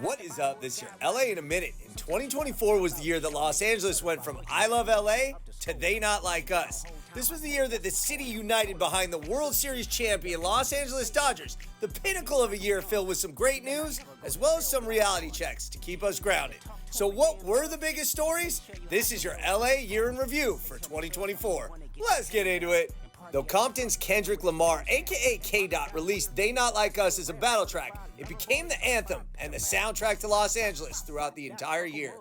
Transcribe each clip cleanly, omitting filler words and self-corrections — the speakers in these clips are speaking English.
What is up? This year, LA in a minute. In 2024 was the year that Los Angeles went from I Love L.A. to They Not Like Us. This was the year that the city united behind the World Series champion Los Angeles Dodgers, the pinnacle of a year filled with some great news as well as some reality checks to keep us grounded. So what were the biggest stories? This is your LA Year in Review for 2024. Let's get into it. Though Compton's Kendrick Lamar, aka K-Dot, released They Not Like Us as a battle track, it became the anthem and the soundtrack to Los Angeles throughout the entire year.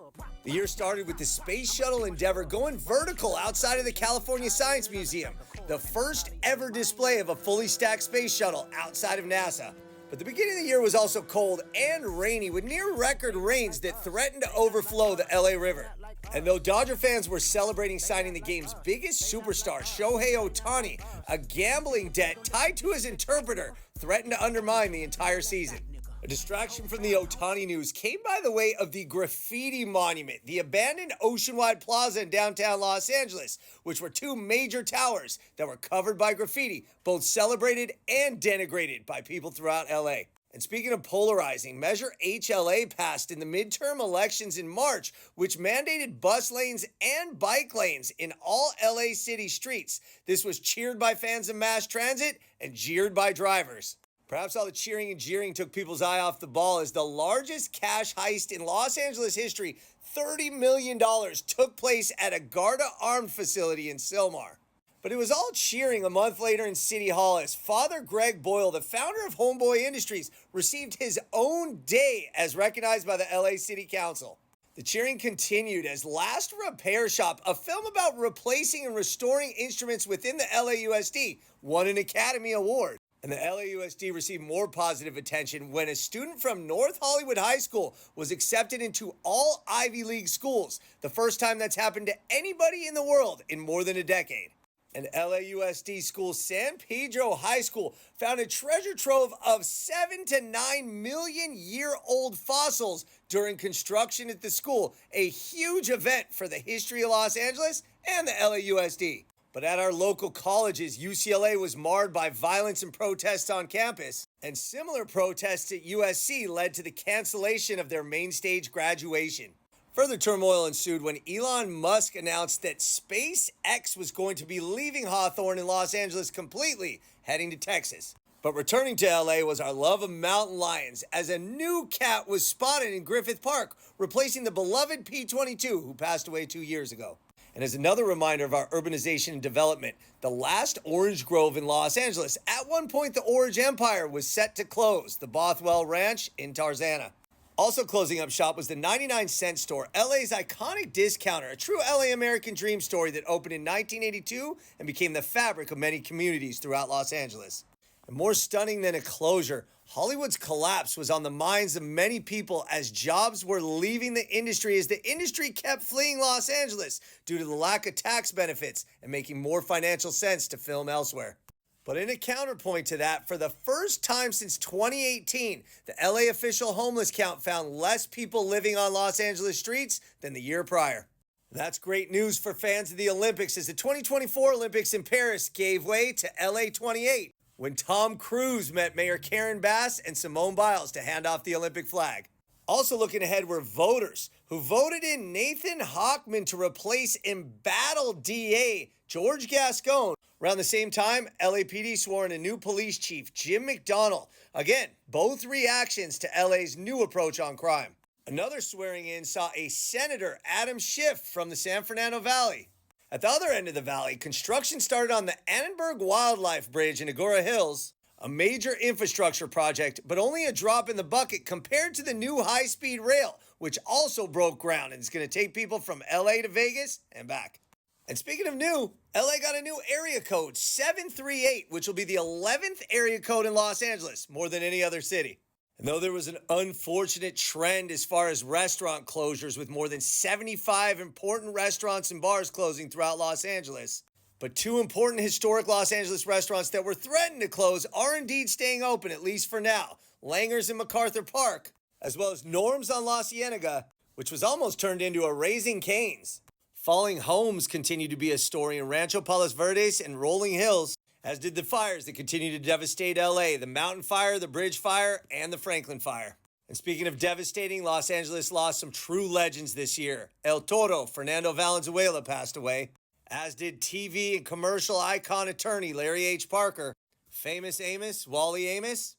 The year started with the Space Shuttle Endeavour going vertical outside of the California Science Museum, the first ever display of a fully stacked space shuttle outside of NASA. But the beginning of the year was also cold and rainy, with near record rains that threatened to overflow the LA River. And though Dodger fans were celebrating signing the game's biggest superstar, Shohei Ohtani, a gambling debt tied to his interpreter threatened to undermine the entire season. A distraction from the Ohtani news came by the way of the graffiti monument, the abandoned Oceanwide Plaza in downtown Los Angeles, which were two major towers that were covered by graffiti, both celebrated and denigrated by people throughout LA. And speaking of polarizing, Measure HLA passed in the midterm elections in March, which mandated bus lanes and bike lanes in all LA city streets. This was cheered by fans of mass transit and jeered by drivers. Perhaps all the cheering and jeering took people's eye off the ball as the largest cash heist in Los Angeles history, $30 million, took place at a Garda armed facility in Sylmar. But it was all cheering a month later in City Hall as Father Greg Boyle, the founder of Homeboy Industries, received his own day as recognized by the LA City Council. The cheering continued as Last Repair Shop, a film about replacing and restoring instruments within the LAUSD, won an Academy Award. And the LAUSD received more positive attention when a student from North Hollywood High School was accepted into all Ivy League schools, the first time that's happened to anybody in the world in more than a decade. And LAUSD school San Pedro High School found a treasure trove of 7 to 9 million year old fossils during construction at the school, a huge event for the history of Los Angeles and the LAUSD. But at our local colleges, UCLA was marred by violence and protests on campus, and similar protests at USC led to the cancellation of their main stage graduation. Further turmoil ensued when Elon Musk announced that SpaceX was going to be leaving Hawthorne in Los Angeles completely, heading to Texas. But returning to LA was our love of mountain lions, as a new cat was spotted in Griffith Park, replacing the beloved P-22 who passed away 2 years ago. And as another reminder of our urbanization and development, the last orange grove in Los Angeles, at one point the Orange Empire, was set to close, the Bothwell Ranch in Tarzana. Also closing up shop was the 99-cent store, LA's iconic discounter, a true LA American dream story that opened in 1982 and became the fabric of many communities throughout Los Angeles. And more stunning than a closure, Hollywood's collapse was on the minds of many people as jobs were leaving the industry as the industry kept fleeing Los Angeles due to the lack of tax benefits and making more financial sense to film elsewhere. But in a counterpoint to that, for the first time since 2018, the LA official homeless count found less people living on Los Angeles streets than the year prior. That's great news for fans of the Olympics, as the 2024 Olympics in Paris gave way to LA 28, when Tom Cruise met Mayor Karen Bass and Simone Biles to hand off the Olympic flag. Also looking ahead were voters who voted in Nathan Hochman to replace embattled DA George Gascon. Around the same time, LAPD swore in a new police chief, Jim McDonnell. Again, both reactions to LA's new approach on crime. Another swearing in saw a Senator, Adam Schiff, from the San Fernando Valley. At the other end of the valley, construction started on the Annenberg Wildlife Bridge in Agoura Hills, a major infrastructure project, but only a drop in the bucket compared to the new high-speed rail, which also broke ground and is going to take people from LA to Vegas and back. And speaking of new, LA got a new area code, 738, which will be the 11th area code in Los Angeles, more than any other city. And though there was an unfortunate trend as far as restaurant closures, with more than 75 important restaurants and bars closing throughout Los Angeles, but two important historic Los Angeles restaurants that were threatened to close are indeed staying open, at least for now. Langer's in MacArthur Park, as well as Norm's on La Cienega, which was almost turned into a Raising Cane's. Falling homes continue to be a story in Rancho Palos Verdes and Rolling Hills, as did the fires that continue to devastate LA, the Mountain Fire, the Bridge Fire, and the Franklin Fire. And speaking of devastating, Los Angeles lost some true legends this year. El Toro, Fernando Valenzuela, passed away, as did TV and commercial icon attorney Larry H. Parker, famous Amos, Wally Amos,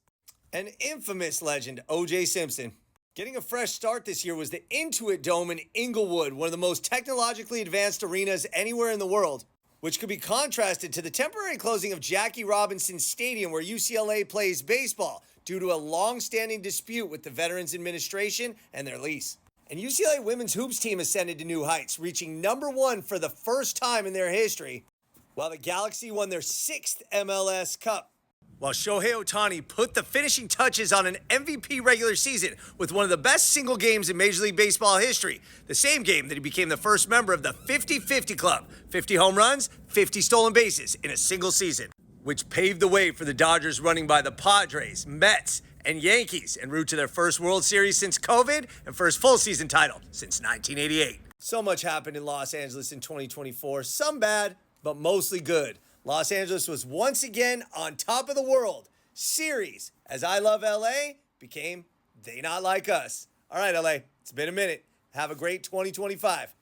and infamous legend O.J. Simpson. Getting a fresh start this year was the Intuit Dome in Inglewood, one of the most technologically advanced arenas anywhere in the world, which could be contrasted to the temporary closing of Jackie Robinson Stadium where UCLA plays baseball due to a long-standing dispute with the Veterans Administration and their lease. And UCLA women's hoops team ascended to new heights, reaching #1 for the first time in their history, while the Galaxy won their 6th MLS Cup. While Shohei Ohtani put the finishing touches on an MVP regular season with one of the best single games in Major League Baseball history, the same game that he became the first member of the 50-50 Club, 50 home runs, 50 stolen bases in a single season, which paved the way for the Dodgers running by the Padres, Mets, and Yankees en route to their first World Series since COVID and first full season title since 1988. So much happened in Los Angeles in 2024, some bad, but mostly good. Los Angeles was once again on top of the world series as I Love L.A. became They Not Like Us. All right, L.A., it's been a minute. Have a great 2025.